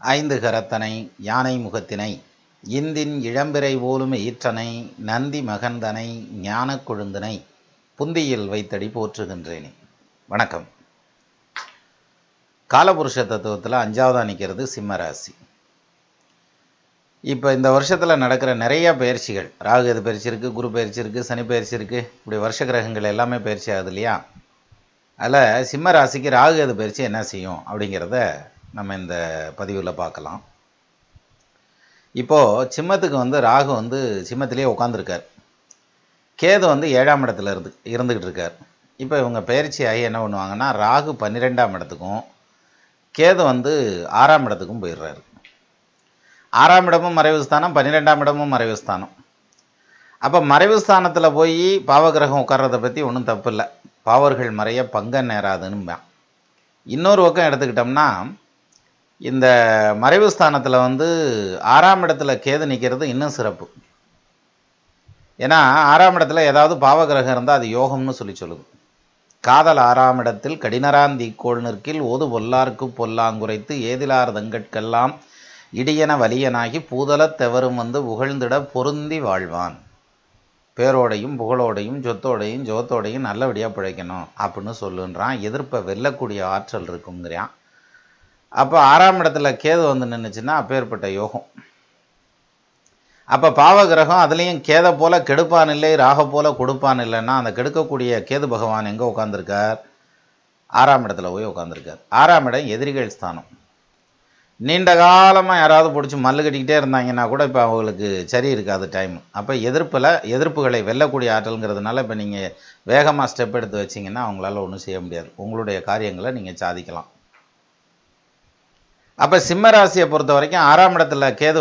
ஐந்து கரத்தனை யானை முகத்தினை இந்தின் இளம்பிறை போலும் ஈற்றனை நந்தி மகந்தனை ஞானக் கொழுந்தனை புந்தியில் வைத்தடி போற்றுகின்றேனே. வணக்கம். காலபுருஷ தத்துவத்தில் 5வதாக நிற்கிறது சிம்ம ராசி. இப்போ இந்த வருஷத்தில் நடக்கிற நிறைய பயிற்சிகள், ராகு எது பயிற்சி இருக்குது, குரு பயிற்சி இருக்குது, சனி பயிற்சி இருக்குது, இப்படி வருஷ கிரகங்கள் எல்லாமே பயிற்சி ஆகுது இல்லையா? அதில் சிம்ம ராசிக்கு ராகு எது பயிற்சி என்ன செய்யும் அப்படிங்கிறத நம்ம இந்த பதிவில் பார்க்கலாம். இப்போது சிம்மத்துக்கு ராகு சிம்மத்திலே உட்காந்துருக்கார். கேது 7ஆம் இடத்துல இருந்துக்கிட்டு இருக்கார். இப்போ இவங்க பயிற்சி ஆகி என்ன பண்ணுவாங்கன்னா, ராகு 12ஆம் இடத்துக்கும் கேது 6ஆம் இடத்துக்கும் போயிடுறாரு. 6ஆம் இடமும் மறைவு ஸ்தானம், 12ஆம் இடமும் மறைவு ஸ்தானம். அப்போ மறைவு ஸ்தானத்தில் போய் பாவகிரகம் உட்கார்றதை பற்றி ஒன்றும் தப்பு இல்லை. பாவர்கள் மறைய பங்க நேராதுன்னு. இன்னொரு பக்கம் எடுத்துக்கிட்டோம்னா, இந்த மறைவு ஸ்தானத்தில் 6ஆம் இடத்துல கேது நிற்கிறது இன்னும் சிறப்பு. ஏன்னா 6ஆம் இடத்துல ஏதாவது பாவகிரகம் இருந்தால் அது யோகம்னு சொல்லுது. காதல் 6ஆம் இடத்தில் கடினராந்தி கோள் நிற்கில் ஓது பொல்லார்க்கு பொல்லாங்குரைத்து ஏதிலார் தங்கட்கெல்லாம் இடியன வலியனாகி பூதலத் தெவரும் புகழ்ந்திட பொருந்தி வாழ்வான். பேரோடையும் புகழோடையும் சொத்தோடையும் ஜோத்தோடையும் நல்லபடியாக பிழைக்கணும் அப்படின்னு சொல்லுன்றான். எதிர்ப்பை வெல்லக்கூடிய ஆற்றல் இருக்குங்கிறான். அப்போ 6ஆம் இடத்துல கேது நின்றுச்சுன்னா அப்பேற்பட்ட யோகம். அப்போ பாவகிரகம் அதுலேயும் கேதை போல கெடுப்பான் இல்லை, ராக போல கொடுப்பான் இல்லைன்னா, அந்த கெடுக்கக்கூடிய கேது பகவான் எங்கே உட்காந்துருக்கார்? 6ஆம் இடத்துல போய் உட்காந்துருக்கார். 6ஆம் இடம் எதிரிகள் ஸ்தானம். நீண்ட காலமாக யாராவது பிடிச்சி மல்லு கட்டிக்கிட்டே இருந்தாங்கன்னா கூட இப்போ அவங்களுக்கு சரி இருக்காது டைம். அப்போ எதிர்ப்புகளை வெல்லக்கூடிய ஆற்றல்ங்கிறதுனால இப்போ நீங்கள் வேகமாக ஸ்டெப் எடுத்து வச்சிங்கன்னா அவங்களால ஒன்றும் செய்ய முடியாது. உங்களுடைய காரியங்களை நீங்கள் சாதிக்கலாம். அப்போ சிம்ம ராசியை பொறுத்த வரைக்கும் 6ஆம் இடத்துல கேது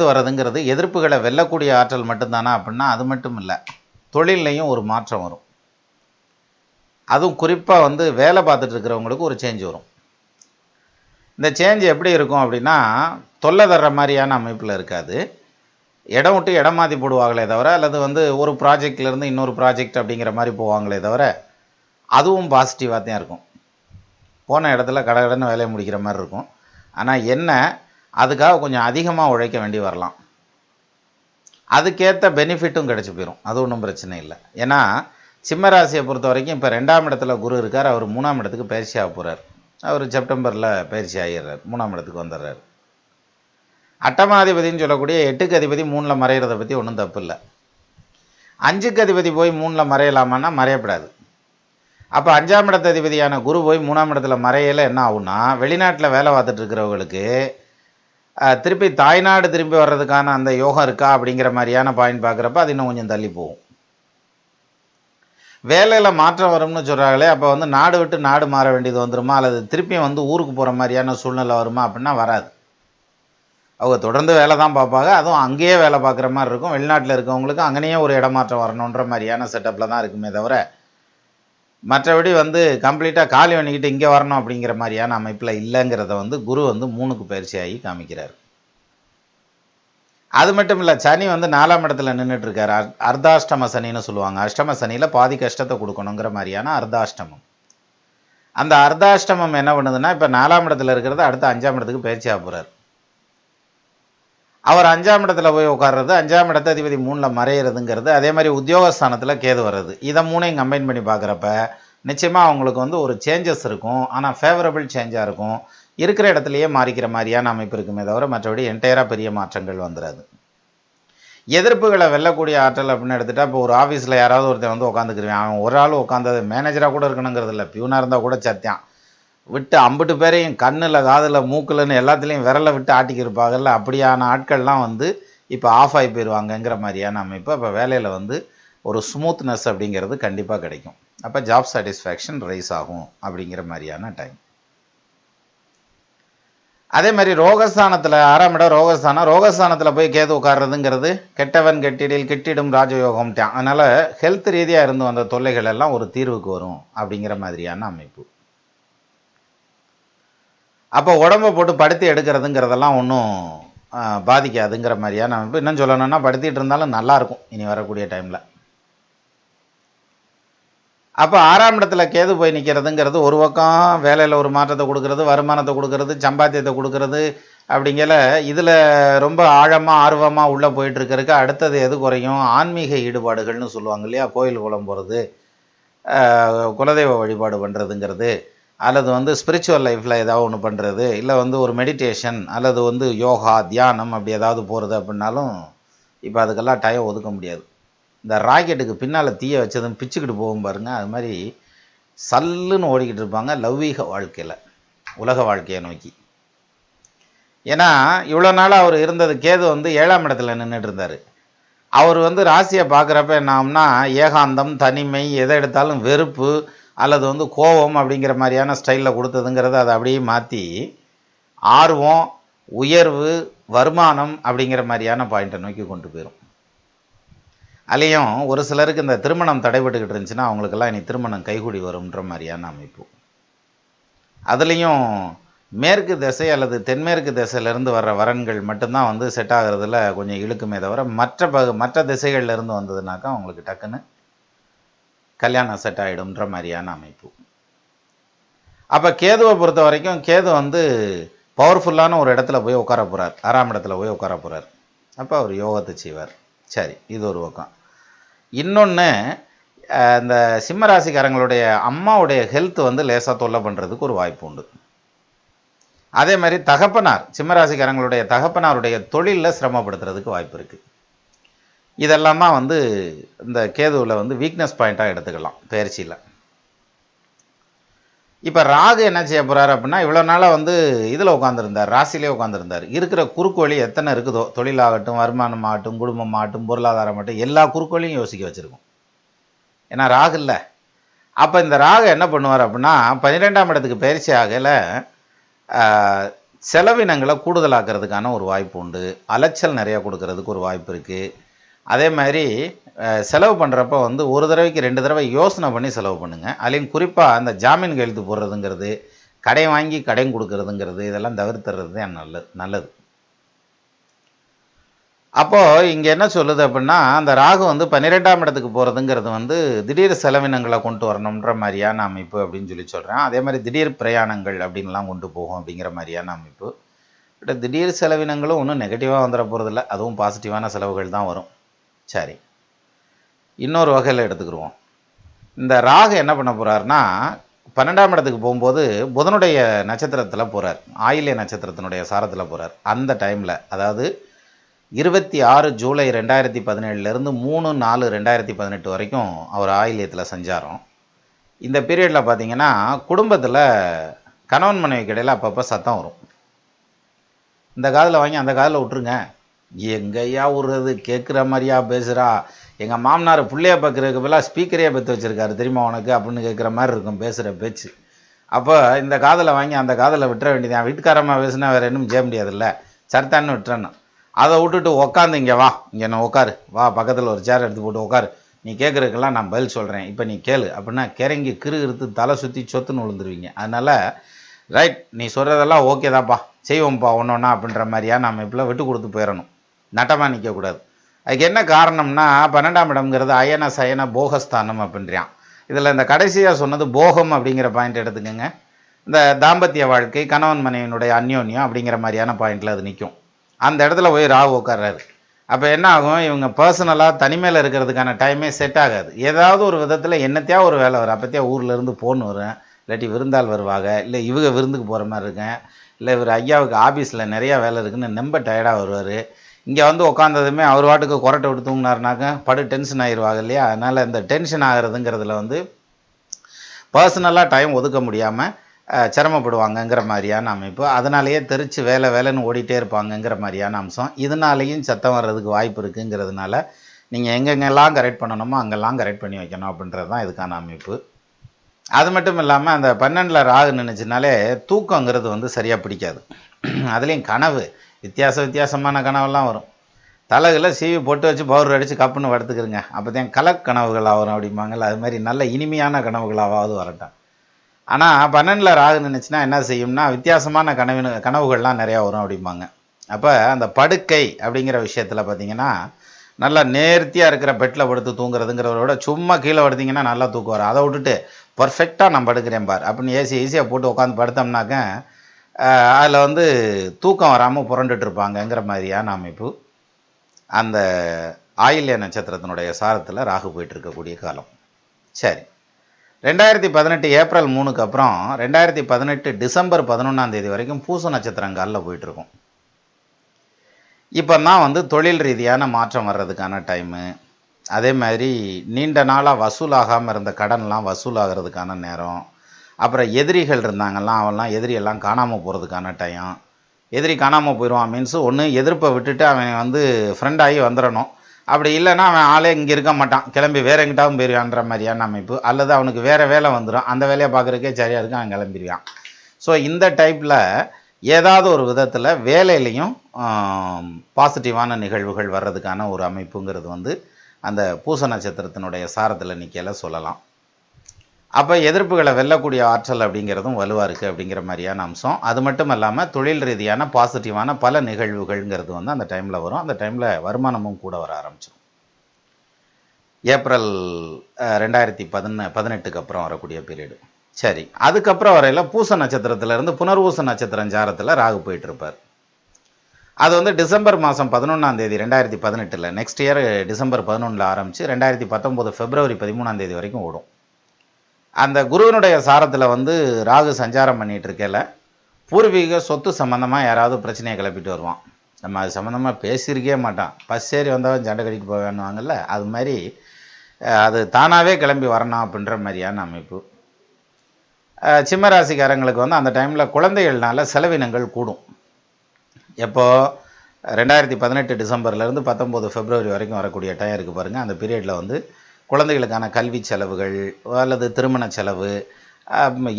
வர்றதுங்கிறது எதிர்ப்புகளை வெல்லக்கூடிய ஆற்றல் மட்டும்தானா அப்படின்னா அது மட்டும் இல்லை. தொழிலையும் ஒரு மாற்றம் வரும். அதுவும் குறிப்பாக வேலை பார்த்துட்டு இருக்கிறவங்களுக்கு ஒரு சேஞ்ச் வரும். இந்த சேஞ்ச் எப்படி இருக்கும் அப்படின்னா, தொல்லை தர்ற மாதிரியான அமைப்பில் இருக்காது. இடம் விட்டு இடம் மாற்றி போடுவாங்களே தவிர, அல்லது ஒரு ப்ராஜெக்ட்லேருந்து இன்னொரு ப்ராஜெக்ட் அப்படிங்கிற மாதிரி போவாங்களே தவிர, அதுவும் பாசிட்டிவாக தான் இருக்கும். போன இடத்துல கடகடன்னு வேலையை முடிக்கிற மாதிரி இருக்கும். ஆனால் என்ன, அதுக்காக கொஞ்சம் அதிகமாக உழைக்க வேண்டி வரலாம். அதுக்கேற்ற பெனிஃபிட்டும் கிடச்சி போயிடும். அது ஒன்றும் பிரச்சனை இல்லை. ஏன்னா சிம்ம ராசியை பொறுத்த வரைக்கும் இப்போ 2ஆம் இடத்துல குரு இருக்கார். அவர் 3ஆம் இடத்துக்கு பயிற்சி ஆக போகிறார். அவர் செப்டம்பரில் பயிற்சி ஆகிடுறார். 3ஆம் இடத்துக்கு வந்துடுறார். அட்டமாதிபதினு சொல்லக்கூடிய 8க்கு அதிபதி 3ல் மறைகிறத பற்றி ஒன்றும் தப்பு இல்லை. 5க்கு அதிபதி போய் 3ல் மறையலாமான்னா மறையப்படாது. அப்போ 5ஆம் இடத்து அதிபதியான குரு போய் 3ஆம் இடத்துல மறையில என்ன ஆகும்னா, வெளிநாட்டில் வேலை பார்த்துட்டு இருக்கிறவங்களுக்கு திருப்பி தாய்நாடு திரும்பி வர்றதுக்கான அந்த யோகம் இருக்கா அப்படிங்கிற மாதிரியான பாயிண்ட் பார்க்குறப்ப அது இன்னும் கொஞ்சம் தள்ளி போகும். வேலையில் மாற்றம் வரும்னு சொல்கிறாங்களே, அப்போ நாடு விட்டு நாடு மாற வேண்டியது வந்துருமா, அல்லது திருப்பியும் ஊருக்கு போகிற மாதிரியான சூழ்நிலை வருமா அப்படின்னா வராது. அவங்க தொடர்ந்து வேலை தான் பார்ப்பாங்க. அதுவும் அங்கேயே வேலை பார்க்குற மாதிரி இருக்கும். வெளிநாட்டில் இருக்கவங்களுக்கு அங்கேயே ஒரு இடமாற்றம் வரணுன்ற மாதிரியான செட்டப்பில் தான் இருக்குமே தவிர, மற்றபடி கம்ப்ளீட்டாக காலி பண்ணிக்கிட்டு இங்கே வரணும் அப்படிங்கிற மாதிரியான அமைப்பில் இல்லைங்கிறத குரு 3க்கு பயிற்சியாகி காமிக்கிறார். அது மட்டும் இல்லை, சனி 4ஆம் இடத்துல நின்றுட்டுருக்கார். அர்த்தாஷ்டம சனின்னு சொல்லுவாங்க. அஷ்டம சனியில் பாதி கஷ்டத்தை கொடுக்கணுங்கிற மாதிரியான அர்த்தாஷ்டமம். அந்த அர்த்தாஷ்டமம் என்ன பண்ணுதுன்னா, இப்போ 4ஆம் இடத்துல இருக்கிறது அடுத்த 5ஆம் இடத்துக்கு பயிற்சி ஆக போகிறார். அவர் 5ஆம் இடத்துல போய் உட்கார்றது, 5ஆம் இடத்த அதிபதி 3ல் மறையிறதுங்கிறது, அதே மாதிரி உத்தியோகஸ்தானத்தில் கேது வர்றது, இதை 3ஐயும் கம்பைன் பண்ணி பார்க்குறப்ப நிச்சயமாக அவங்களுக்கு ஒரு சேஞ்சஸ் இருக்கும். ஆனால் ஃபேவரபிள் சேஞ்சாக இருக்கும். இருக்கிற இடத்துலையே மாறிக்கிற மாதிரியான அமைப்பு இருக்குமே தவிர மற்றபடி என்டையராக பெரிய மாற்றங்கள் வந்துடாது. எதிர்ப்புகளை வெல்லக்கூடிய ஆற்றல் அப்படின்னு எடுத்துகிட்டா, இப்போ ஒரு ஆஃபீஸில் யாராவது ஒருத்தன் உட்காந்துக்கிருவேன். அவன் ஒரு ஆள் உட்காந்தது மேனேஜராக கூட இருக்கணுங்கிறது இல்லை, பியூனாக இருந்தால் கூட சத்தியம் விட்டு 50 பேரையும் கண்ணில் காதில் மூக்கில்னு எல்லாத்துலேயும் விரலை விட்டு ஆட்டிக்கிருப்பாங்கல்ல, அப்படியான ஆட்கள்லாம் இப்போ ஆஃப் ஆகி போயிடுவாங்கங்கிற மாதிரியான அமைப்பு. அப்போ வேலையில் ஒரு ஸ்மூத்னஸ் அப்படிங்கிறது கண்டிப்பாக கிடைக்கும். அப்போ ஜாப் சாட்டிஸ்ஃபேக்ஷன் ரைஸ் ஆகும் அப்படிங்கிற மாதிரியான டைம். அதே மாதிரி ரோகஸ்தானத்தில் 6ஆம் இடம் ரோகஸ்தானத்தில் போய் கேது உட்கார்றதுங்கிறது கெட்டவன் கெட்டிடில் கெட்டிடும் ராஜயோகம்ட்டான். அதனால் ஹெல்த் ரீதியாக இருந்து வந்த தொல்லைகள் எல்லாம் ஒரு தீர்வுக்கு வரும் அப்படிங்கிற மாதிரியான அமைப்பு. அப்போ உடம்பை போட்டு படுத்தி எடுக்கிறதுங்கிறதெல்லாம் ஒன்றும் பாதிக்காதுங்கிற மாதிரியான அமைப்பு. இன்னும் சொல்லணும்னா படுத்திகிட்டு இருந்தாலும் நல்லாயிருக்கும் இனி வரக்கூடிய டைமில். அப்போ 6ஆம் இடத்துல கேது போய் நிற்கிறதுங்கிறது ஒரு பக்கம் வேலையில் ஒரு மாற்றத்தை கொடுக்கறது, வருமானத்தை கொடுக்கறது, சம்பாத்தியத்தை கொடுக்கறது. அப்படிங்கல இதில் ரொம்ப ஆழமாக ஆர்வமாக உள்ளே போயிட்டுருக்கிறதுக்கு அடுத்தது எது குறையும்? ஆன்மீக ஈடுபாடுகள்னு சொல்லுவாங்க இல்லையா? கோயில் குளம் போகிறது, குலதெய்வ வழிபாடு பண்ணுறதுங்கிறது, அல்லது ஸ்பிரிச்சுவல் லைஃப்பில் ஏதாவது ஒன்று பண்ணுறது, இல்லை ஒரு மெடிடேஷன் அல்லது யோகா தியானம் அப்படி ஏதாவது போகிறது அப்படின்னாலும் இப்போ அதுக்கெல்லாம் டைம் ஒதுக்க முடியாது. இந்த ராக்கெட்டுக்கு பின்னால் தீயை வச்சதும் பிச்சுக்கிட்டு போகும் பாருங்கள், அது மாதிரி சல்லுன்னு ஓடிக்கிட்டு இருப்பாங்க லௌவீக வாழ்க்கையில், உலக வாழ்க்கையை நோக்கி. ஏன்னா இவ்வளோ நாள் அவர் இருந்தது கேது 7ஆம் இடத்துல நின்றுட்டு இருந்தார். அவர் ராசியை பார்க்குறப்ப என்னாம்னா ஏகாந்தம், தனிமை, எதை எடுத்தாலும் வெறுப்பு அல்லது கோபம் அப்படிங்கிற மாதிரியான ஸ்டைலில் கொடுத்ததுங்கிறது அதை அப்படியே மாற்றி ஆர்வம், உயர்வு, வருமானம் அப்படிங்கிற மாதிரியான பாயிண்ட்டை நோக்கி கொண்டு போயிடும். அதுலேயும் ஒரு சிலருக்கு இந்த திருமணம் தடைபட்டுக்கிட்டு இருந்துச்சுன்னா அவங்களுக்கெல்லாம் இனி திருமணம் கைகூடி வரும்ன்ற மாதிரியான அமைப்பு. அதுலேயும் மேற்கு திசை அல்லது தென்மேற்கு திசையிலேருந்து வர்ற வரன்கள் மட்டும்தான் செட் ஆகிறதுல கொஞ்சம் இழுக்குமே தவிர மற்ற திசைகள்லேருந்து வந்ததுனாக்கா அவங்களுக்கு டக்குன்னு கல்யாணம் செட் ஆகிடும்ன்ற மாதிரியான அமைப்பு. அப்போ கேதுவை பொறுத்த வரைக்கும் கேது பவர்ஃபுல்லான ஒரு இடத்துல போய் உட்கார போகிறார், 6ஆம் இடத்துல போய் உட்கார போகிறார். அப்போ அவர் யோகத்தை செய்வார். சரி, இது ஒரு பக்கம். இன்னொன்று, இந்த சிம்மராசிக்காரங்களுடைய அம்மாவுடைய ஹெல்த் லேசாக தொல்லை பண்ணுறதுக்கு ஒரு வாய்ப்பு உண்டு. அதே மாதிரி தகப்பனார், சிம்மராசிக்காரங்களுடைய தகப்பனாருடைய தொழிலில் சிரமப்படுத்துறதுக்கு வாய்ப்பு இருக்குது. இதெல்லாம் தான் இந்த கேதுவில் வீக்னஸ் பாயிண்ட்டாக எடுத்துக்கலாம் பயிற்சியில். இப்போ ராகு என்ன செய்ய போகிறார் அப்படின்னா, இவ்வளோ நாளாக இதில் உட்காந்துருந்தார், ராசியிலே உட்காந்துருந்தார். இருக்கிற குறுக்கு வழி எத்தனை இருக்குதோ, தொழிலாகட்டும், வருமானமாகட்டும், குடும்பமாகட்டும், பொருளாதாரமாகட்டும், எல்லா குறுக்கு வழியும் யோசிக்க வச்சுருக்கும். ஏன்னா ராகு இல்லை. அப்போ இந்த ராகு என்ன பண்ணுவார் அப்படின்னா, 12ஆம் இடத்துக்கு பயிற்சி ஆகலை செலவினங்களை கூடுதலாக்கிறதுக்கான ஒரு வாய்ப்பு உண்டு. அலைச்சல் நிறையா கொடுக்கறதுக்கு ஒரு வாய்ப்பு இருக்குது. அதே மாதிரி செலவு பண்ணுறப்ப ஒரு தடவைக்கு 2 தடவை யோசனை பண்ணி செலவு பண்ணுங்கள். அதுலேயும் குறிப்பாக அந்த ஜாமீன் கையெழுத்து போடுறதுங்கிறது, கடன் வாங்கி கடன் கொடுக்கறதுங்கிறது, இதெல்லாம் தவிர்த்துறது தான் நல்லது. அப்போது இங்கே என்ன சொல்லுது அப்படின்னா, அந்த ராகு 12ஆம் இடத்துக்கு போகிறதுங்கிறது திடீர் செலவினங்களை கொண்டு வரணுன்ற மாதிரியான அமைப்பு அப்படின்னு சொல்கிறேன். அதே மாதிரி திடீர் பிரயாணங்கள் அப்படின்லாம் கொண்டு போகும் அப்படிங்கிற மாதிரியான அமைப்பு. பட் திடீர் செலவினங்களும் ஒன்றும் நெகட்டிவாக வந்துட போகிறதில்ல, அதுவும் பாசிட்டிவான செலவுகள் தான் வரும். சரி, இன்னொரு வகையில் எடுத்துக்கிடுவோம். இந்த ராகு என்ன பண்ண போகிறாருன்னா, 12ஆம் இடத்துக்கு போகும்போது புதனுடைய நட்சத்திரத்தில் போகிறார், ஆயில்ய நட்சத்திரத்தினுடைய சாரத்தில் போகிறார். அந்த டைமில், அதாவது 26 ஜூலை 2017 3/4/2018 வரைக்கும் அவர் ஆயில்யத்தில் சஞ்சாரம். இந்த பீரியடில் பார்த்தீங்கன்னா குடும்பத்தில் கணவன் மனைவிக்கு இடையில் அப்பப்போ சத்தம் வரும். இந்த காதில் வாங்கி அந்த காதில் விட்டுருங்க, எங்கேயா விடுறது, கேட்குற மாதிரியா பேசுகிறா, எங்கள் மாமனார் பிள்ளைய பார்க்குறதுக்கு பதிலாக ஸ்பீக்கரையே பற்றி வச்சுருக்காரு தெரியுமா உனக்கு அப்படின்னு கேட்குற மாதிரி இருக்கும் பேசுகிற பேச்சு. அப்போ இந்த காதில் வாங்கி அந்த காதில் விட்டுற வேண்டியதான். வீட்டுக்காரமாக பேசுனா வேறு இன்னும் செய்ய முடியாதுல்ல, சர்த்தான்னு விட்டுறணும். அதை விட்டுட்டு உட்காந்து இங்கே வா, இங்கே நான் உட்காரு, வா பக்கத்தில் ஒரு சேர் எடுத்து போட்டு உட்காரு, நீ கேட்குறதுக்கெல்லாம் நான் பதில் சொல்கிறேன், இப்போ நீ கேளு அப்படின்னா கிறங்கி கிறுகிறுத்து தலை சுற்றி சொத்துன்னு விழுந்துருவீங்க. அதனால் ரைட், நீ சொல்கிறதெல்லாம் ஓகே தான்ப்பா, செய்வோம்ப்பா ஒன்றா அப்படின்ற மாதிரியா நம்ம இப்போ விட்டு கொடுத்து போயிடணும், நட்டமாக நிற்கக்கூடாது. அதுக்கு என்ன காரணம்னா, 12ஆம் இடம்ங்கிறது அயன சயன போகஸ்தானம் அப்படின்றான். இதில் இந்த கடைசியாக சொன்னது போகம் அப்படிங்கிற பாயிண்ட் எடுத்துக்கோங்க. இந்த தாம்பத்திய வாழ்க்கை, கணவன் மனைவியினுடைய அந்யோன்யம் அப்படிங்கிற மாதிரியான பாயிண்டில் அது நிற்கும். அந்த இடத்துல போய் ராகு உட்கார்றாரு. அப்போ என்ன ஆகும், இவங்க பர்சனலாக தனிமையில் இருக்கிறதுக்கான டைமே செட் ஆகாது. ஏதாவது ஒரு விதத்தில் என்னத்தையா ஒரு வேலை வரும். அப்போத்தையா ஊர்லேருந்து ஃபோன் வரும், இல்லாட்டி விருந்தாள் வருவாங்க, இல்லை இவங்க விருந்துக்கு போகிற மாதிரி இருக்கேன், இல்லை இவர் ஐயாவுக்கு ஆஃபீஸில் நிறையா வேலை இருக்குதுன்னு ரொம்ப டயர்டாக வருவார். இங்கே உட்காந்ததுமே அவர் வாட்டுக்கு கொரட்டை விட்டு தூங்கினாருனாக்க படு டென்ஷன் ஆகிடுவாங்க இல்லையா. அதனால் இந்த டென்ஷன் ஆகிறதுங்கிறதுல பர்சனலாக டைம் ஒதுக்க முடியாமல் சிரமப்படுவாங்கங்கிற மாதிரியான அமைப்பு. அதனாலேயே தெரிச்சு வேலைன்னு ஓடிட்டே இருப்பாங்கங்கிற மாதிரியான அம்சம். இதனாலேயும் சத்தம் வர்றதுக்கு வாய்ப்பு இருக்குங்கிறதுனால நீங்கள் எங்கெங்கெல்லாம் கரெக்ட் பண்ணணுமோ அங்கெல்லாம் கரெக்ட் பண்ணி வைக்கணும் அப்படின்றது தான் இதுக்கான அமைப்பு. அது மட்டும் இல்லாமல் அந்த 12ல் ராகு நினைச்சுனாலே தூக்கங்கிறது சரியாக பிடிக்காது. அதுலேயும் கனவு வித்தியாசமான கனவெல்லாம் வரும். தலைகளை சீவி பொட்டு வச்சு பவுடர் அடித்து கப்புன்னு படுத்துக்கிறங்க, அப்போ தான் கலக்கனவுகளாக வரும் அப்படிம்பாங்கள்ல. அது மாதிரி நல்ல இனிமையான கனவுகளாவது வரட்டும். ஆனால் 12ல் ராகு நினைச்சுன்னா என்ன செய்யும்னா வித்தியாசமான கனவுகள்லாம் நிறையா வரும் அப்படிம்பாங்க. அப்போ அந்த படுக்கை அப்படிங்கிற விஷயத்தில் பார்த்திங்கன்னா நல்லா நேர்த்தியாக இருக்கிற பெட்டில் படுத்து தூங்குறதுங்கிறத விட சும்மா கீழே படுத்திங்கன்னா நல்லா தூக்கம் வரும். அதை விட்டுட்டு பர்ஃபெக்டாக நான் படுக்கிறேன் பார் அப்படின்னு ஈஸியாக போட்டு உட்காந்து படுத்தோம்னாக்க அதில் வந்து தூக்கம் வராமல் புரண்டுட்டு இருப்பாங்கங்கிற மாதிரியான அமைப்பு அந்த ஆயில்ய நட்சத்திரத்தினுடைய சாரத்தில் ராகு போயிட்டு இருக்கக்கூடிய காலம். சரி, 2018 ஏப்ரல் 3க்கு அப்புறம் 2018 டிசம்பர் 11ஆம் தேதி வரைக்கும் பூச நட்சத்திரங்காலில் போயிட்டுருக்கும். இப்போ தான் வந்து தொழில் ரீதியான மாற்றம் வர்றதுக்கான டைமு. அதே மாதிரி நீண்ட நாளாக வசூலாகாமல் இருந்த கடன்லாம் வசூலாகிறதுக்கான நேரம். அப்புறம் எதிரிகள் இருந்தாங்கலாம், அவெல்லாம் எதிரியெல்லாம் காணாமல் போகிறதுக்கான டைம். எதிரி காணாமல் போயிடுவான் மீன்ஸு ஒன்று எதிர்ப்பை விட்டுட்டு அவன் வந்து ஃப்ரெண்டாகி வந்துடணும். அப்படி இல்லைன்னா அவன் ஆளே இங்கே இருக்க மாட்டான், கிளம்பி வேறு எங்கிட்டாவும் போயிடுவான்ற மாதிரியான அமைப்பு. அல்லது அவனுக்கு வேறு வேலை வந்துடும், அந்த வேலையை பார்க்குறதுக்கே சரியாக இருக்கும், அவன் கிளம்பிடுவான். ஸோ இந்த டைப்பில் ஏதாவது ஒரு விதத்தில் வேலையிலையும் பாசிட்டிவான நிகழ்வுகள் வர்றதுக்கான ஒரு அமைப்புங்கிறது வந்து அந்த பூச நட்சத்திரத்தினுடைய சாரத்தில் நிற்கல சொல்லலாம். அப்போ எதிர்ப்புகளை வெல்லக்கூடிய ஆற்றல் அப்படிங்கிறதும் வலுவாக இருக்குது அப்படிங்கிற மாதிரியான அம்சம். அது மட்டும் இல்லாமல் தொழில் ரீதியான பாசிட்டிவான பல நிகழ்வுகள்ங்கிறது வந்து அந்த டைமில் வரும். அந்த டைமில் வருமானமும் கூட வர ஆரம்பிச்சிடும். ஏப்ரல் 2018க்கு அப்புறம் வரக்கூடிய பீரியடு. சரி, அதுக்கப்புறம் வரையில் பூச நட்சத்திரத்திலேருந்து புனர்பூச நட்சத்திரம் சாரத்தில் ராகு போயிட்டுருப்பார். அது வந்து டிசம்பர் மாதம் 11ஆம் தேதி 2018, நெக்ஸ்ட் இயர் டிசம்பர் 11 ஆரம்பித்து 2019 பிப்ரவரி 13ஆம் தேதி வரைக்கும் ஓடும். அந்த குருவினுடைய சாரத்தில் வந்து ராகு சஞ்சாரம் பண்ணிகிட்டு இருக்கல பூர்வீக சொத்து சம்மந்தமாக யாராவது பிரச்சனையை கிளப்பிட்டு வருவான். நம்ம அது சம்மந்தமாக பேசியிருக்கே மாட்டான், பஸ் ஏறி வந்தவன் சண்டை கட்டிட்டு போவேன்னுவாங்கல்ல, அது மாதிரி அது தானாகவே கிளம்பி வரணும் அப்படின்ற மாதிரியான அமைப்பு. சிம்ம ராசிக்காரங்களுக்கு வந்து அந்த டைமில் குழந்தைகள்னால செலவினங்கள் கூடும். எப்போது 2018 டிசம்பர்லேருந்து 19 பிப்ரவரி வரைக்கும் வரக்கூடிய டைம் இருக்குது பாருங்கள். அந்த பீரியடில் வந்து குழந்தைகளுக்கான கல்வி செலவுகள் அல்லது திருமண செலவு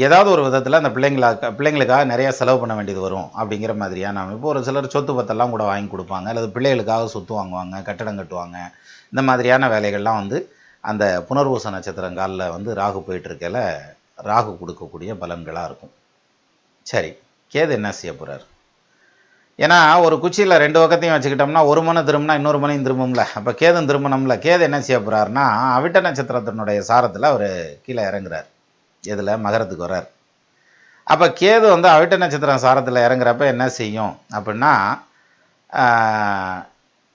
ஏதாவது ஒரு விதத்தில் அந்த பிள்ளைங்களுக்காக நிறையா செலவு பண்ண வேண்டியது வரும் அப்படிங்கிற மாதிரியான அமைப்பு. ஒரு சிலர் சொத்து பத்தெல்லாம் கூட வாங்கி கொடுப்பாங்க, அல்லது பிள்ளைகளுக்காக சொத்து வாங்குவாங்க, கட்டடம் கட்டுவாங்க. இந்த மாதிரியான வேலைகள்லாம் வந்து அந்த புனர்பூச நட்சத்திரங்காலில் வந்து ராகு போயிட்டுருக்கல ராகு கொடுக்கக்கூடிய பலன்களாக இருக்கும். சரி, கேது என்ன செய்ய போகிறார்? ஏன்னா ஒரு குச்சியில் 2 பக்கத்தையும் வச்சுக்கிட்டோம்னா ஒரு மனை திரும்பினா இன்னொரு மனையும் திரும்பும்ல. அப்போ கேதும் திரும்பணும்ல. கேது என்ன செய்ய போகிறாருன்னா அவிட்ட நட்சத்திரத்தினுடைய சாரத்தில் அவர் கீழே இறங்குறார். இதில் மகரத்துக்கு வர்றார். அப்போ கேது வந்து அவிட்ட நட்சத்திரம் சாரத்தில் இறங்குறப்ப என்ன செய்யும் அப்படின்னா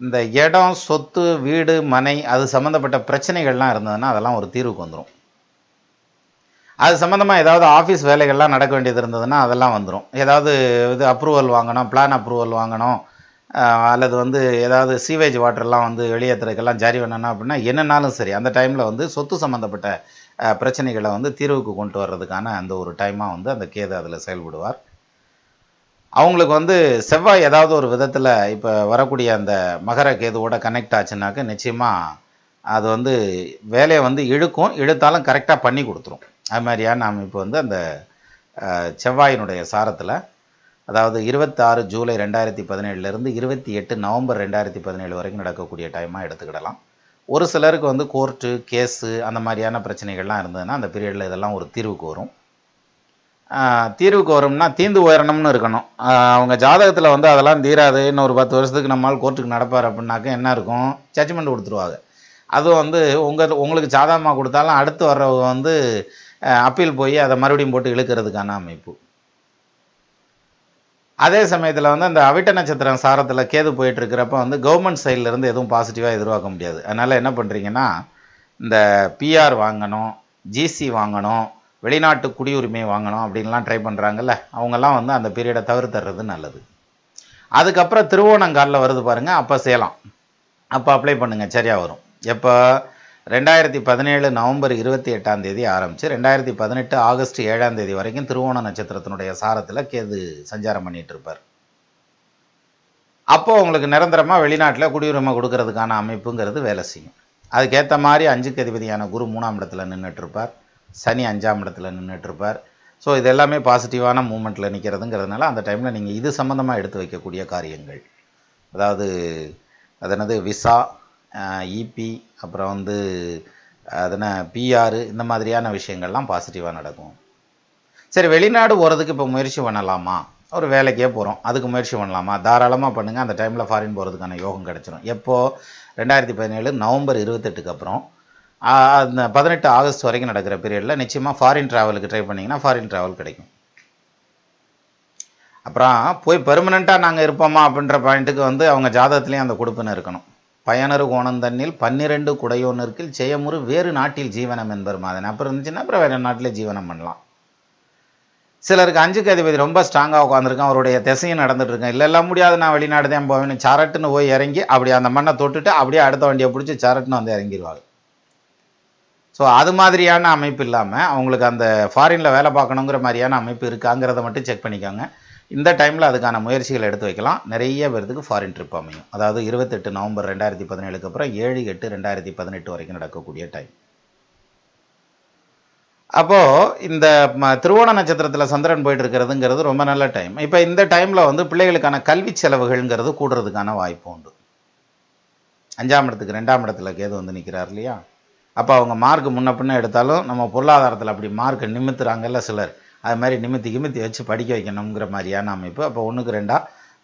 இந்த இடம், சொத்து, வீடு, மனை அது சம்மந்தப்பட்ட பிரச்சனைகள்லாம் இருந்ததுன்னா அதெல்லாம் ஒரு தீர்வுக்கு வந்துடும். அது சம்மந்தமாக ஏதாவது ஆஃபீஸ் வேலைகள்லாம் நடக்க வேண்டியது இருந்ததுன்னா அதெல்லாம் வந்துடும். ஏதாவது இது அப்ரூவல் வாங்கணும், பிளான் அப்ரூவல் வாங்கணும், அல்லது வந்து ஏதாவது சீவேஜ் வாட்டர்லாம் வந்து வெளியேற்றுறதுக்கெல்லாம் ஜாரி பண்ணணும் அப்படின்னா என்னன்னாலும் சரி அந்த டைமில் வந்து சொத்து சம்மந்தப்பட்ட பிரச்சனைகளை வந்து தீர்வுக்கு கொண்டு வர்றதுக்கான அந்த ஒரு டைமாக வந்து அந்த கேது அதில் செயல்படுவார். அவங்களுக்கு வந்து செவ்வாய் ஏதாவது ஒரு விதத்தில் இப்போ வரக்கூடிய அந்த மகர கேதுவோட கனெக்ட் ஆச்சுனாக்க நிச்சயமாக அது வந்து வேலையை வந்து இழுத்தாலும் கரெக்டாக பண்ணி கொடுத்துரும். அது மாதிரியான அமைப்பு வந்து அந்த செவ்வாயினுடைய சாரத்தில், அதாவது 26 ஜூலை 2017 28 நவம்பர் 2017 வரைக்கும் நடக்கக்கூடிய டைமாக எடுத்துக்கிடலாம். ஒரு சிலருக்கு வந்து கோர்ட்டு கேஸு அந்த மாதிரியான பிரச்சனைகள்லாம் இருந்ததுன்னா அந்த பீரியடில் இதெல்லாம் ஒரு தீர்வுக்கு வரும். தீர்வுக்கு வரும்னா தீர்ந்து உயரணும்னு இருக்கணும். அவங்க ஜாதகத்தில் வந்து அதெல்லாம் தீராது, இன்னும் ஒரு 10 வருஷத்துக்கு நம்மளால் கோர்ட்டுக்கு நடப்பார் அப்படின்னாக்க என்ன இருக்கும், ஜட்ஜ்மெண்ட் கொடுத்துருவாங்க. அதுவும் வந்து உங்களுக்கு சாதகமாக கொடுத்தாலும் அடுத்து வர்றவங்க வந்து அப்பீல் போய் அதை மறுபடியும் போட்டு இழுக்கிறதுக்கான அமைப்பு. அதே சமயத்தில் வந்து அந்த அவிட்ட நட்சத்திரம் சாரத்தில் கேது போயிட்டுருக்கிறப்ப வந்து கவர்மெண்ட் சைட்லேருந்து எதுவும் பாசிட்டிவாக எதிர்பார்க்க முடியாது. அதனால் என்ன பண்ணுறீங்கன்னா இந்த பிஆர் வாங்கணும், ஜிசி வாங்கணும், வெளிநாட்டு குடியுரிமை வாங்கணும் அப்படின்லாம் ட்ரை பண்ணுறாங்கல்ல, அவங்கெல்லாம் வந்து அந்த பீரியடை தவிர்த்துறது நல்லது. அதுக்கப்புறம் திருவோணங்காலில் வருது பாருங்கள், அப்போ செய்யலாம், அப்போ அப்ளை பண்ணுங்கள், சரியாக வரும். எப்போ 2017 நவம்பர் 28ஆம் தேதி ஆரம்பித்து 2018 ஆகஸ்ட் 7ஆம் தேதி வரைக்கும் திருவோண நட்சத்திரத்தினுடைய சாரத்தில் கேது சஞ்சாரம் பண்ணிகிட்டு இருப்பார். அப்போது உங்களுக்கு நிரந்தரமாக வெளிநாட்டில் குடியுரிமை கொடுக்கறதுக்கான அமைப்புங்கிறது வேலை செய்யும். அதுக்கேற்ற மாதிரி 5க்கு அதிபதியான குரு 3ஆம் இடத்துல நின்றுட்டுருப்பார், சனி 5ஆம் இடத்துல நின்றுட்டுருப்பார். ஸோ இது எல்லாமே பாசிட்டிவான மூமெண்ட்டில் நிற்கிறதுங்கிறதுனால அந்த டைமில் நீங்கள் இது சம்மந்தமாக எடுத்து வைக்கக்கூடிய காரியங்கள், அதாவது அதனது விசா, இபி, அப்புறம் வந்து அதன பிஆர், இந்த மாதிரியான விஷயங்கள்லாம் பாசிட்டிவாக நடக்கும். சரி, வெளிநாடு போகிறதுக்கு இப்போ முயற்சி பண்ணலாமா ஒரு வேலைக்கே போகிறோம், அதுக்கு முயற்சி பண்ணலாமா? தாராளமாக பண்ணுங்கள். அந்த டைமில் ஃபாரின் போகிறதுக்கான யோகம் கிடச்சிரும். எப்போது? 2017 நவம்பர் 28க்கு அப்புறம் அந்த 18 ஆகஸ்ட் வரைக்கும் நடக்கிற பீரியடில் நிச்சயமாக ஃபாரின் ட்ராவலுக்கு ட்ரை பண்ணிங்கன்னா ஃபாரின் ட்ராவல் கிடைக்கும். அப்புறம் போய் பெர்மனெண்ட்டாக நாங்கள் இருப்போமா அப்படின்ற பாயிண்ட்டுக்கு வந்து அவங்க ஜாதகத்துலேயும் அந்த கொடுப்புன்னு இருக்கணும். பயனரு கோணந்தண்ணில் 12 குடையோனருக்கில் செய்யமுறு வேறு நாட்டில் ஜீவனம் என்பர் மாதன். அப்புறம் இருந்துச்சுன்னா அப்புறம் வேறு நாட்டில் ஜீவனம் பண்ணலாம். சிலருக்கு 5க்கு அதிபதி ரொம்ப ஸ்ட்ராங்காக உட்காந்துருக்கேன், அவருடைய திசையும் நடந்துட்டு இருக்கேன், இல்லைல்லாம் முடியாது நான் வெளிநாடு தான் போவேன்னு சரட்டுன்னு போய் இறங்கி அப்படியே அந்த மண்ணை தொட்டுட்டு அப்படியே அடுத்த வண்டியை பிடிச்சி சரட்டுன்னு வந்து இறங்கிடுவாங்க. ஸோ அது மாதிரியான அமைப்பு இல்லாமல் அவங்களுக்கு அந்த ஃபாரினில் வேலை பார்க்கணுங்கிற மாதிரியான அமைப்பு இருக்காங்கிறத மட்டும் செக் பண்ணிக்கோங்க. இந்த டைமில் அதுக்கான முயற்சிகள் எடுத்து வைக்கலாம். நிறைய பேர்த்துக்கு ஃபாரின் ட்ரிப் அமையும். அதாவது 28 நவம்பர் 2017க்கு அப்புறம் 7/8/2018 வரைக்கும் நடக்கக்கூடிய டைம். அப்போது இந்த திருவோண நட்சத்திரத்தில் சந்திரன் போயிட்டு இருக்கிறதுங்கிறது ரொம்ப நல்ல டைம். இப்போ இந்த டைமில் வந்து பிள்ளைகளுக்கான கல்வி செலவுகள்ங்கிறது கூடுறதுக்கான வாய்ப்பு உண்டு. 5ஆம் இடத்துக்கு 2ஆம் இடத்துல கேது வந்து நிற்கிறார் இல்லையா? அப்போ அவங்க மார்க் முன்ன பின்ன எடுத்தாலும் நம்ம பொருளாதாரத்தில் அப்படி மார்க்கை நிமித்துறாங்கல்ல சிலர், அது மாதிரி நிமித்தி வச்சு படிக்க வைக்கணுங்கிற மாதிரியான அமைப்பு. அப்போ 1க்கு 2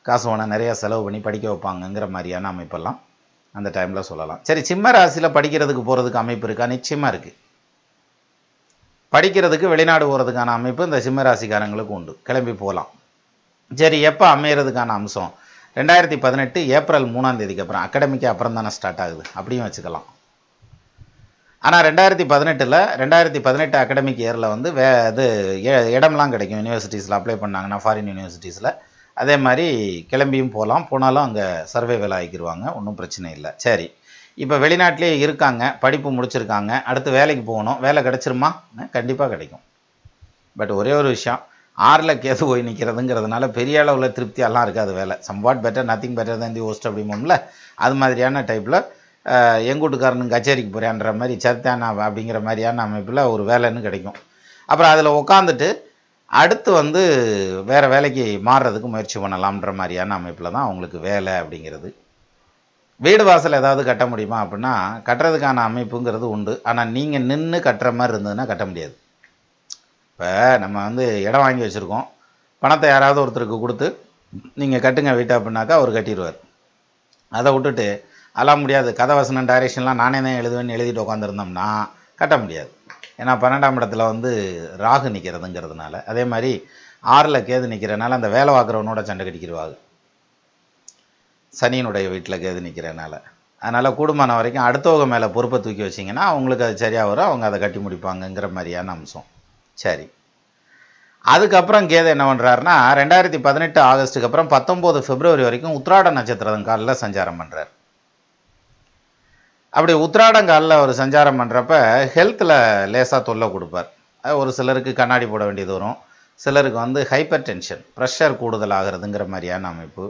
காசு வேணால் நிறையா செலவு பண்ணி படிக்க வைப்பாங்கங்கிற மாதிரியான அமைப்பெல்லாம் அந்த டைமில் சொல்லலாம். சரி, சிம்ம ராசியில் படிக்கிறதுக்கு போகிறதுக்கு அமைப்பு இருக்கா? நிச்சயமாக இருக்குது. படிக்கிறதுக்கு வெளிநாடு போகிறதுக்கான அமைப்பு இந்த சிம்ம ராசிக்காரங்களுக்கு உண்டு, கிளம்பி போகலாம். சரி, எப்போ அமையிறதுக்கான அம்சம்? 2018 ஏப்ரல் 3ஆம் தேதிக்கு அப்புறம், அகாடமிக்கு அப்புறம் தானே ஸ்டார்ட் ஆகுது, அப்படியும் வச்சுக்கலாம். ஆனால் 2018 அகாடமிக் இயரில் வந்து இது இடம்லாம் கிடைக்கும் யூனிவர்சிட்டிஸில் அப்ளை பண்ணாங்கன்னா, ஃபாரின் யூனிவர்சிட்டிஸில். அதே மாதிரி கிளம்பியும் போனாலும் அங்கே சர்வே வேலை ஆகிக்கிடுவாங்க, ஒன்றும் பிரச்சனை இல்லை. சரி, இப்போ வெளிநாட்டிலே இருக்காங்க, படிப்பு முடிச்சிருக்காங்க, அடுத்து வேலைக்கு போகணும், வேலை கிடச்சிருமா? கண்டிப்பாக கிடைக்கும். பட் ஒரே ஒரு விஷயம், 6ல் கேது போய் நிற்கிறதுங்கிறதுனால பெரிய அளவில் திருப்தியெல்லாம் இருக்காது வேலை. சம்வாட் பெட்டர், நத்திங் பெட்டர் தான் தி ஓஸ்ட் அப்படிம்போம்ல, அது மாதிரியான டைப்பில் எங்கூட்டுக்காரனுக்கு கச்சேரிக்கு போகிறேன்ற மாதிரி சர்த்தானா அப்படிங்கிற மாதிரியான அமைப்பில் ஒரு வேலைன்னு கிடைக்கும். அப்புறம் அதில் உட்காந்துட்டு அடுத்து வந்து வேறு வேலைக்கு மாறுறதுக்கு முயற்சி பண்ணலாம்ன்ற மாதிரியான அமைப்பில் தான் அவங்களுக்கு வேலை அப்படிங்கிறது. வீடு வாசல் ஏதாவது கட்ட முடியுமா அப்படின்னா, கட்டுறதுக்கான அமைப்புங்கிறது உண்டு. ஆனால் நீங்கள் நின்று கட்டுற மாதிரி இருந்ததுன்னா கட்ட முடியாது. இப்போ நம்ம வந்து இடம் வாங்கி வச்சுருக்கோம், பணத்தை யாராவது ஒருத்தருக்கு கொடுத்து நீங்கள் கட்டுங்க வீட்டை அப்படின்னாக்கா அவர் கட்டிடுவார். அதை விட்டுட்டு அதெல்லாம் முடியாது, கதை வசனம் டைரக்ஷன்லாம் நானே தான் எழுதுவேன்னு எழுதிட்டு உட்காந்துருந்தோம்னா கட்ட முடியாது. ஏன்னா 12ஆம் இடத்துல வந்து ராகு நிற்கிறதுங்கிறதுனால. அதே மாதிரி 6ல் கேது நிற்கிறனால அந்த வேலை பார்க்குறவனோட சண்டை கட்டிக்கிடுவாங்க, சனியினுடைய வீட்டில் கேது நிற்கிறனால. அதனால் கூடுமான வரைக்கும் அடுத்தவங்க மேலே பொறுப்பை தூக்கி வச்சிங்கன்னா அவங்களுக்கு அது சரியாக வரும், அவங்க அதை கட்டி முடிப்பாங்கங்கிற மாதிரியான அம்சம். சரி, அதுக்கப்புறம் கேது என்ன பண்ணுறாருன்னா 2018 ஆகஸ்ட்டுக்கு அப்புறம் 19 பிப்ரவரி வரைக்கும் உத்திராட நட்சத்திரம் காலில் சஞ்சாரம் பண்ணுறார். அப்படி உத்திராடங்காலில் அவர் சஞ்சாரம் பண்ணுறப்ப ஹெல்த்தில் லேசாக தொல்லை கொடுப்பார். ஒரு சிலருக்கு கண்ணாடி போட வேண்டியது வரும், சிலருக்கு வந்து ஹைப்பர் டென்ஷன், ப்ரெஷர் கூடுதல் ஆகிறதுங்கிற மாதிரியான அமைப்பு.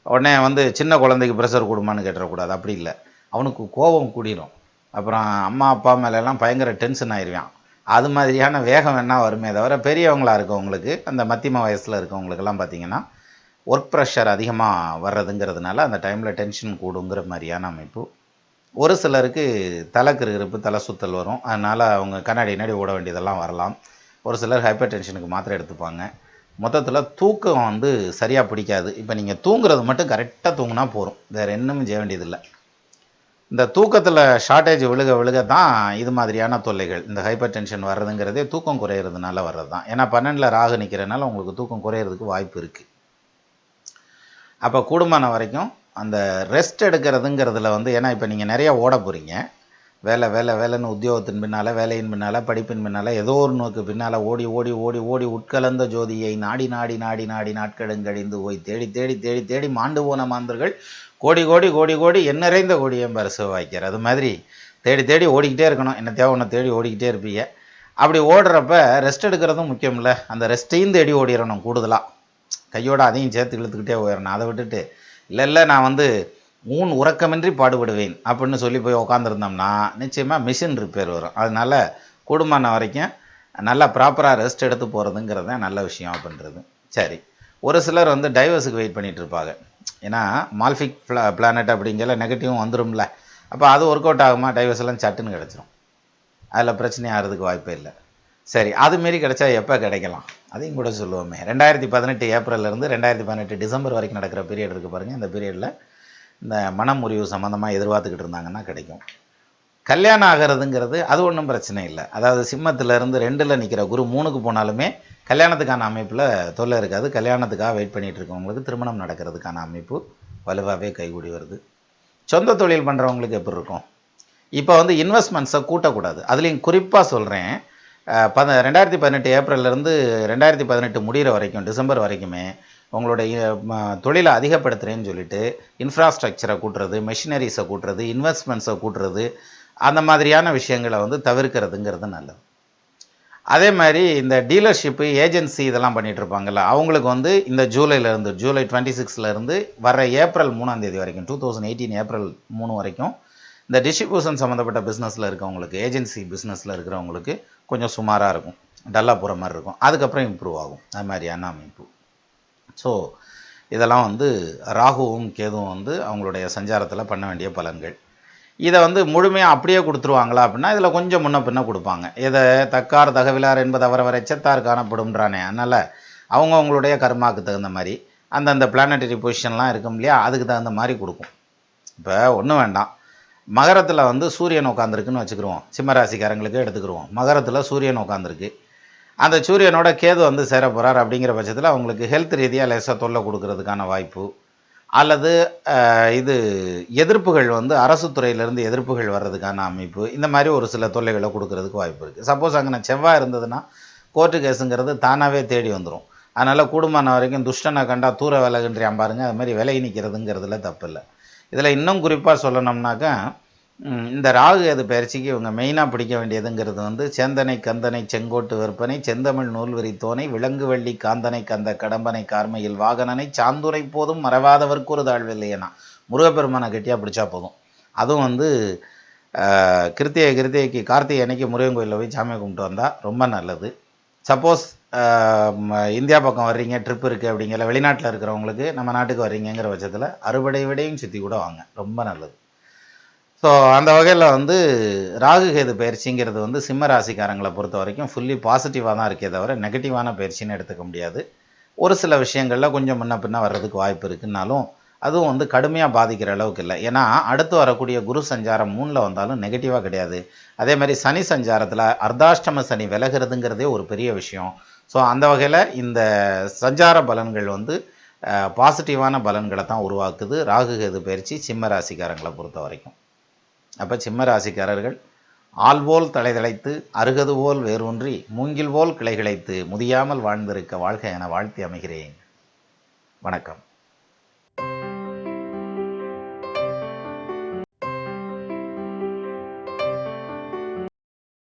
உடனே வந்து சின்ன குழந்தைக்கு ப்ரெஷர் கூடுமான்னு கேட்டுறக்கூடாது, அப்படி இல்லை, அவனுக்கு கோபம் கூடிரும், அப்புறம் அம்மா அப்பா மேலெல்லாம் பயங்கர டென்ஷன் ஆயிடுவான். அது மாதிரியான வேகம் வேணால் வருமே தவிர பெரியவங்களாக இருக்கவங்களுக்கு, அந்த மத்தியம வயசில் இருக்கவங்களுக்கெல்லாம் பார்த்திங்கன்னா ஒர்க் ப்ரெஷர் அதிகமாக வர்றதுங்கிறதுனால அந்த டைமில் டென்ஷன் கூடுங்கிற மாதிரியான அமைப்பு. ஒரு சிலருக்கு தலைக்கிருப்பு, தலை சுத்தல் வரும், அதனால் அவங்க கண்ணாடி ஓட வேண்டியதெல்லாம் வரலாம். ஒரு சிலர் ஹைப்பர் டென்ஷனுக்கு மாத்திரை எடுத்துப்பாங்க. மொத்தத்தில் தூக்கம் வந்து சரியாக பிடிக்காது. இப்போ நீங்கள் தூங்குறது மட்டும் கரெக்டாக தூங்கினா போதும், வேறு என்னமும் செய்ய வேண்டியதில்லை. இந்த தூக்கத்தில் ஷார்ட்டேஜ் விழுக தான் இது மாதிரியான தொல்லைகள், இந்த ஹைப்பர் டென்ஷன் வர்றதுங்கிறதே தூக்கம் குறையிறதுனால வர்றது தான். ஏன்னா 12ல் ராகு நிற்கிறனால உங்களுக்கு தூக்கம் குறையிறதுக்கு வாய்ப்பு இருக்குது. அப்போ கூடுமான வரைக்கும் அந்த ரெஸ்ட் எடுக்கிறதுங்கிறதுல வந்து, ஏன்னா இப்போ நீங்கள் நிறையா ஓட போகிறீங்க, வேலைன்னு உத்தியோகத்தின் பின்னால், வேலையின் பின்னால், படிப்பின் பின்னால், ஏதோ ஒரு நோக்கு பின்னால் ஓடி உட்கலந்த ஜோதியை நாடி நாட்களுங்கழிந்து போய் தேடி மாண்டு போன மாந்தர்கள் கோடி எண்ணறைந்த கோடியம்பார் சிவவாய்க்கார். அது மாதிரி தேடி ஓடிக்கிட்டே இருக்கணும், என்ன தேவை ஒன்று தேடி ஓடிக்கிட்டே இருப்பீங்க. அப்படி ஓடுறப்ப ரெஸ்ட் எடுக்கிறதும் முக்கியம் இல்லை, அந்த ரெஸ்ட்டையும் தேடி ஓடிடணும். கூடுதலாக கையோட அதையும் சேர்த்து இழுத்துக்கிட்டே போயிடணும். அதை விட்டுட்டு இல்லை நான் வந்து உறக்கமின்றி பாடுபடுவேன் அப்படின்னு சொல்லி போய் உட்காந்துருந்தோம்னா நிச்சயமாக மிஷின் ரிப்பேர் வரும். அதனால் கூடுமான வரைக்கும் நல்லா ப்ராப்பராக ரெஸ்ட் எடுத்து போகிறதுங்கிறது தான் நல்ல விஷயம் அப்படின்றது. சரி, ஒரு சிலர் வந்து டைவர்ஸுக்கு வெயிட் பண்ணிகிட்டு இருப்பாங்க. ஏன்னா மால்ஃபிக் பிளானட் அப்படிங்கிற நெகட்டிவும் வந்துடும்ல, அப்போ அது ஒர்க் அவுட் ஆகுமா, டைவர்ஸ் எல்லாம் சட்டுன்னு கிடச்சிரும், அதில் பிரச்சனை ஆகிறதுக்கு வாய்ப்பே இல்லை. சரி, அது மாரி கிடைச்சா எப்போ கிடைக்கலாம் அதையும் கூட சொல்லுவோமே. 2018 ஏப்ரல்லேருந்து 2018 டிசம்பர் வரைக்கும் நடக்கிற பீரியட் இருக்குது பாருங்கள். இந்த பீரியடில் இந்த மனமுறிவு சம்மந்தமாக எதிர்பார்த்துக்கிட்டு இருந்தாங்கன்னா கிடைக்கும். கல்யாணம் ஆகிறதுங்கிறது அது ஒன்றும் பிரச்சனை இல்லை. அதாவது சிம்மத்திலேருந்து 2ல் நிற்கிற குரு 3க்கு போனாலுமே கல்யாணத்துக்கான அமைப்பில் தொல்லை இருக்காது. கல்யாணத்துக்காக வெயிட் பண்ணிகிட்டு இருக்கவங்களுக்கு திருமணம் நடக்கிறதுக்கான அமைப்பு வலுவாகவே கைகூடி வருது. சொந்த தொழில் பண்ணுறவங்களுக்கு எப்படி இருக்கும்? இப்போ வந்து இன்வெஸ்ட்மெண்ட்ஸை கூட்டக்கூடாது. அதுலேயும் குறிப்பாக சொல்கிறேன், 2018 ஏப்ரல்லேருந்து 2018 முடிகிற வரைக்கும் டிசம்பர் வரைக்குமே உங்களுடைய தொழிலை அதிகப்படுத்துகிறேன்னு சொல்லிட்டு இன்ஃப்ராஸ்ட்ரக்சரை கூட்டுறது, மெஷினரிஸை கூட்டுறது, இன்வெஸ்ட்மெண்ட்ஸை கூட்டுறது, அந்த மாதிரியான விஷயங்களை வந்து தவிர்க்கிறதுங்கிறது நல்லது. அதே மாதிரி இந்த டீலர்ஷிப்பு, ஏஜென்சி இதெல்லாம் பண்ணிகிட்டு இருப்பாங்கல்ல, அவங்களுக்கு வந்து இந்த ஜூலை 26லேருந்து வர ஏப்ரல் 3ஆம் தேதி வரைக்கும் 2018 ஏப்ரல் 3 வரைக்கும் இந்த டிஸ்ட்ரிபியூஷன் சம்மந்தப்பட்ட பிஸ்னஸில் இருக்கவங்களுக்கு, ஏஜென்சி பிஸ்னஸில் இருக்கிறவங்களுக்கு கொஞ்சம் சுமாராக இருக்கும், டல்லாக போகிற மாதிரி இருக்கும். அதுக்கப்புறம் இம்ப்ரூவ் ஆகும். அது மாதிரியான அமைப்பு. ஸோ இதெல்லாம் வந்து ராகுவும் கேதுவும் வந்து அவங்களுடைய சஞ்சாரத்தில் பண்ண வேண்டிய பலன்கள். இதை வந்து முழுமையாக அப்படியே கொடுத்துருவாங்களா அப்படின்னா இதில் கொஞ்சம் முன்ன பின்ன கொடுப்பாங்க. இதை தக்கார் தகவிலார் என்பது அவரவர் எச்சத்தார் காணப்படும்ன்றானே. அதனால் அவங்கவுங்களுடைய கர்மாவுக்கு தகுந்த மாதிரி அந்தந்த பிளானட்டரி பொசிஷன்லாம் இருக்கும் இல்லையா, அதுக்கு தகுந்த மாதிரி கொடுக்கும். இப்போ ஒன்றும் வேண்டாம், மகரத்தில் வந்து சூரியன் உட்காந்துருக்குன்னு வச்சுக்கிடுவோம். சிம்மராசிக்காரங்களுக்கு எடுத்துக்கிடுவோம். மகரத்தில் சூரியன் உட்காந்துருக்கு. அந்த சூரியனோட கேது வந்து சேர போகிறார். அப்படிங்கிற பட்சத்தில் அவங்களுக்கு ஹெல்த் ரீதியாக லேசாக தொல்லை கொடுக்கறதுக்கான வாய்ப்பு, அல்லது இது எதிர்ப்புகள் வந்து அரசு துறையிலேருந்து எதிர்ப்புகள் வர்றதுக்கான அமைப்பு, இந்த மாதிரி ஒரு சில தொல்லைகளை கொடுக்கறதுக்கு வாய்ப்பு இருக்குது. சப்போஸ் அங்கே செவ்வாய் இருந்ததுன்னா கோர்ட்டு கேஸுங்கிறது தானாகவே தேடி வந்துடும். அதனால் கூடுமான வரைக்கும் துஷ்டனை கண்டா தூர விலகுன்றியான் பாருங்கள், அது மாதிரி விலகி நிற்கிறதுங்கிறதுல தப்பு இல்லை. இதில் இன்னும் குறிப்பாக சொல்லணும்னாக்கா, இந்த ராகு கேது பயிற்சிக்கு இவங்க மெயினாக பிடிக்க வேண்டியதுங்கிறது வந்து சேந்தனை கந்தனை செங்கோட்டு விற்பனை செந்தமிழ் நூல் விரித்தோனை விலங்கு வெள்ளி காந்தனை கந்த கடம்பனை கார்மையில் வாகனனை சாந்துரை போதும் மறவாதவர்க்கு ஒரு தாழ்வில்லையனா முருகப்பெருமானை கெட்டியாக பிடிச்சா போதும். அதுவும் வந்து கிருத்திகைக்கு கார்த்திகை அன்னைக்கு முருகன் கோயிலில் போய் சாமியை கும்பிட்டு வந்தால் ரொம்ப நல்லது. சப்போஸ் இந்தியா பக்கம் வர்றீங்க, ட்ரிப் இருக்குது அப்படிங்கிற வெளிநாட்டில் இருக்கிறவங்களுக்கு நம்ம நாட்டுக்கு வர்றீங்கிற பட்சத்தில் அறுபடை விடையும் சுற்றி கூட வாங்க, ரொம்ப நல்லது. ஸோ அந்த வகையில் வந்து ராகு கேது பயிற்சிங்கிறது வந்து சிம்ம ராசிக்காரங்களை பொறுத்த வரைக்கும் ஃபுல்லி பாசிட்டிவாக தான் இருக்கே தவிர நெகட்டிவான பயிற்சின்னு எடுத்துக்க முடியாது. ஒரு சில விஷயங்களில் கொஞ்சம் முன்ன பின்ன வர்றதுக்கு வாய்ப்பு இருக்குன்னாலும் அதுவும் வந்து கடுமையாக பாதிக்கிற அளவுக்கு இல்லை. ஏன்னா அடுத்து வரக்கூடிய குரு சஞ்சாரம் 3ல் வந்தாலும் நெகட்டிவாக கிடையாது. அதே மாதிரி சனி சஞ்சாரத்தில் அர்த்தாஷ்டம சனி விலகிறதுங்கிறதே ஒரு பெரிய விஷயம். ஸோ அந்த வகையில் இந்த சஞ்சார பலன்கள் வந்து பாசிட்டிவான பலன்களை தான் உருவாக்குது ராகு கேது பயிற்சி சிம்ம ராசிக்காரங்களை பொறுத்த வரைக்கும். அப்போ சிம்ம ராசிக்காரர்கள் ஆள்போல் தலைதளைத்து அருகது போல் வேரூன்றி மூங்கில் போல் கிளைகிழைத்து முதியாமல் வாழ்ந்திருக்க வாழ்க என வாழ்த்தி அமைகிறேன். வணக்கம்.